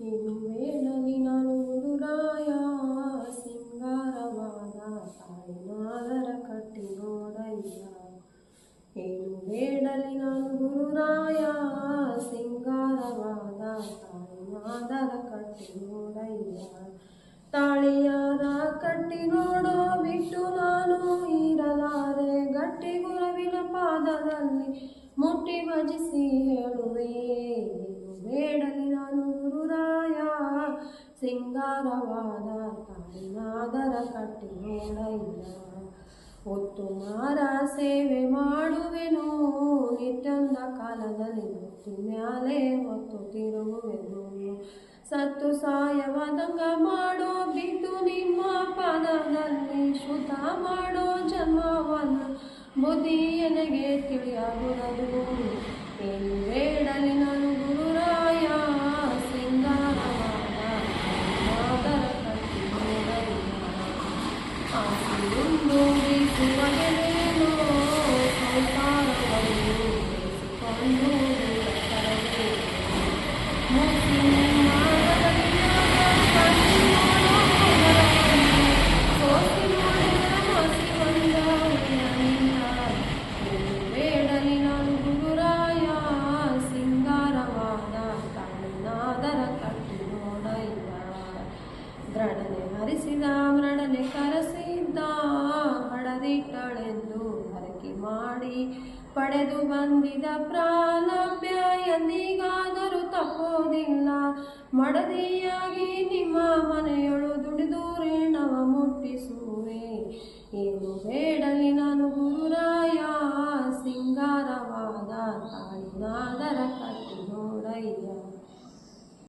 ಏನು ವೇಳಲಿ ನಾನು ಗುರುರಾಯ ಸಿಂಗಾರವಾದ ತಾಯಿನಾದರ ಕಟ್ಟಿ ನೋಡಯ್ಯ. ಏನು ಬೇಡಲಿ ನಾನು ಗುರುರಾಯ ಸಿಂಗಾರವಾದ ತಾಯಿನಾದರ ಕಟ್ಟಿ ನೋಡಯ್ಯ. ತಾಳಿಯಾರ ಕಟ್ಟಿ ನೋಡೋ ಬಿಟ್ಟು ನಾನು ಇರಲಾರೆ, ಗಟ್ಟಿ ಗುರುವಿನ ಪಾದದಲ್ಲಿ ಮುಟ್ಟಿ ಭಜಿಸಿ ಹೇಳುವೆ. ಏನು ಬೇಡಲಿ ನಾನು ಗುರುರಾಯ ಸಿಂಗಾರವಾದ ತಾಯಿನಾದರ ಕಟ್ಟಿ ನೋಡಯ್ಯ. ಹೊತ್ತು ಮಾರ ಸೇವೆ ಮಾಡುವೆನು ನಿತ್ಯಂದ ಕಾಲದಲ್ಲಿ ಮುತ್ತಿ ಮ್ಯಾಲೆ ಹೊತ್ತು ತಿರುಗುವೆನು. ಸತ್ತು ಸಾಯವಾದಂಗ ಮಾಡೋ ಬಿಟ್ಟು ನಿಮ್ಮ ಪದದಲ್ಲಿ ಶುದ್ಧ ಮಾಡೋ ಜನ್ಮವನ್ನು ಬುದ್ಧಿ ನನಗೆ ತಿಳಿಯಾಗುವುದು. ಏನು ಬೇಡಲಿ ನಾನು ಗುರುರಾಯ ಸಿಂಗಾರವಾದ ತಾಯಿನಾದರ ಕಟ್ಟಿ ನೋಡಯ್ಯ. ಆಸೆಯುಂಡು ಬೀಸುವಗೆಲೇನೋ ಸಂಸಾರವನ್ನು ಬೆಳೆಸಿಕೊಂಡು ಕರಗೆ ಮುಸಿ ಬೇಡಲಿ ನಾನು ಗುರುರಾಯ ಸಿಂಗಾರವಾದ ತಾಯಿನಾದರ ಕಟ್ಟಿ ನೋಡಯ್ಯ. ದೃಢನೆ ಹರಿಸಿದ ಮೃಡನೆ ಕರೆಸಿದ್ದ ಹಡದಿಟ್ಟಳೆಂದು ಹರಕೆ ಮಾಡಿ ಪಡೆದು ಬಂದಿದ ಪ್ರಾಲಭ್ಯ ಎಂದಿಗಾದರೂ ತಪ್ಪೋದಿಲ್ಲ. ಮಡದಿಯಾಗಿ ನಿಮ್ಮ ಮನೆಯೊಳು ದುಡಿದು ಋಣವ ಮುಟ್ಟಿಸುವೆ. ಏನು ಬೇಡಲಿ ನಾನು ಗುರುರಾಯ ಸಿಂಗಾರವಾದ ತಾಯಿನಾದರ ಕಟ್ಟಿ ನೋಡಯ್ಯ.